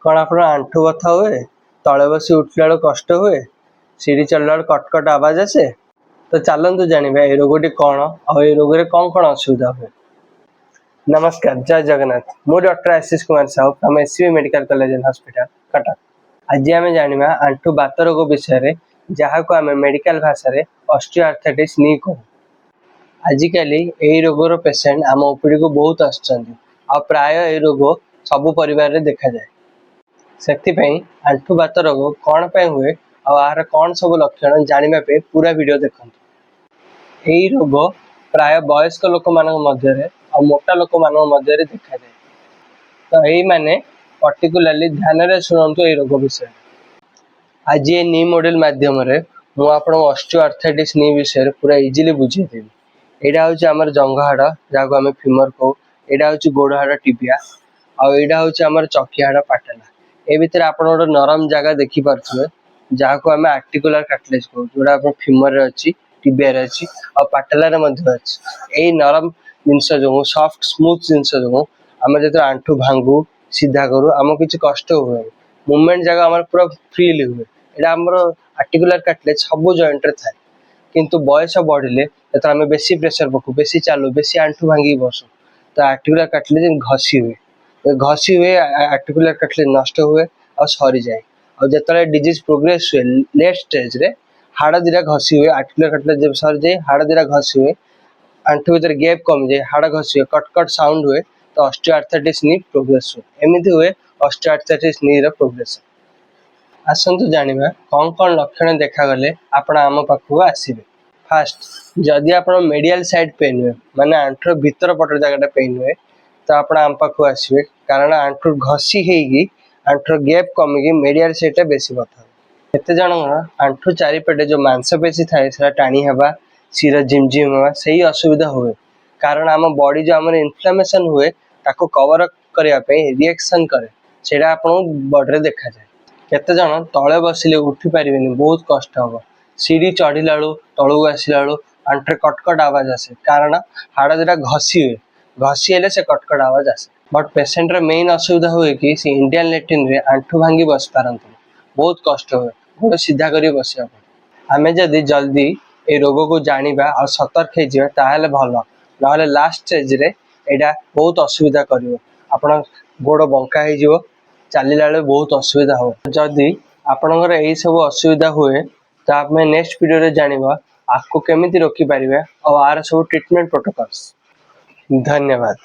कौन आप आंठू बथा हुए, तले बस उठला बेलू कष्ट हुए, सीढ़ी चलला कटकट आवाज आसे? तो चलतु जाना ये रोगटी कौन और ये रोग कौन कौन असुविधा हुए। नमस्कार, जय जगन्नाथ। मु doctor Ashish Kumar Sahu from SCB medical college and hospital Cuttack. आज आम जाना आंठू बात रोग विषय जहाँ को आम मेडिकल भाषा रे ऑस्टियोआर्थराइटिस नी कहू। आजिकली यही रोगर पेसेंट आम ओपीडी को बहुत आ प्राय ये रोग सबू परिवार देखा जाए। से आंठू बात रोग कौन पे हुए और कौन सब लक्षण जानने पे पूरा वीडियो देखते। यही रोग प्राय वयस्क लोक मान मोटा लोक मान देखा जाए। तो यही माने पर्टिकुलरली ध्यान रे शुणु ये रोग विषय। आज ये नी मॉडल माध्यम मुझे ऑस्टियोआर्थराइटिस नी विषय पूरा इजिली बुझेदेवी। यहाँ हूँ आम जंघ हाड़ जहाँ को आम फीमर कहू, यहाँ हूँ गोड़ हाड़ टिबिया, आईटा हूँ आम चकी हाड़ पाटेला। ए भितर आप गोटे नरम जगह देखिपे जहाँ को आम आर्टिकुलर कार्टिलेज कहू, जोड़ा फीमर अच्छी, टिबिया अच्छी और पाटेलार यही नरम जिनस जो सॉफ्ट स्मूथ जिनस जो आम जो आंठू भांगू सीधा करूँ आम किसी कष्ट हुए, मूवमेंट जगह आम पूरा फ्रीली हुए। यहाँ आम आर्टिकुलर कार्टिलेज सब जॉइंट रे थाए, किंतु बयस बढ़िले जो आम बेसी प्रेसर पकू, बेसी चालू, बेसी आंठू भांगी बसू तो आर्टिकुलर कार्टिलेज घसी हुए आर्टिकुलर कार्टिलेज नष्ट हुए और सरी जाए। और जो डिजीज प्रोग्रेस हुए लेट स्टेज रे हाड़ दीटा घसी हुए, आर्टिकुलर कार्टिलेज जब सरी जाए हाड़ दीटा घसी हुए, आंठू भीतर गैप कम जाए, हाड़ घसी हुए, कटकट साउंड हुए तो ऑस्टियोआर्थराइटिस नी प्रोग्रेस हुए। एमती हुए ऑस्टियोआर्थराइटिस नी रो प्रोग्रेस। आसतु जाना कौन कौन लक्षण देखागले आपण आम पाखक आसबे। फास्ट, जदि आप मेडियल साइड पेन हुए माने आंठूर भीतर पट जगह पेन हुए तो आप आम पाखक आसबे, कारण आंठूर घसी होगी आंठूर गैप कमिकी मेडियल साइड बेसी बता। केते जन आंठू चारिपटे जो मांसपेशी थाए से टाणी हवा, शिर झिमझिम हवा से असुविधा हुए, कारण आम बॉडी जो आम इन्फ्लेमेशन हुए ताको कवर करने रिएक्शन करे से बॉडी देखा जाए। केते जन तले बसिले उठी पारे, बहुत कष्ट हम, सीढ़ी चढ़ला बेलू तलू आसला बेलू आंठे कटकट आवाज आसे, कारण हाड़ जो घसी हुए, घसी हेले से कटकट आवाज आसे। बट पेसेंट रे मेन असुविधा हुए कि सी इंडियन लैट्रिन रे आंठू भांगी बस पारती, बहुत कष्ट हुए, गोड़ सीधा कर बस। आम जदि जल्दी ये रोग को जाना और सतर्क हो भल, ना लास्ट स्टेज रे एटा बहुत असुविधा कर आपण गोड़ बंका हो, चलला बेले बहुत असुविधा हो। जदि आपणकर यही सब असुविधा हुए तो आप नेक्स्ट वीडियो जानिबा आपको केमिति रोकी पारिबे और आर सब ट्रीटमेंट प्रोटोकॉल्स। धन्यवाद।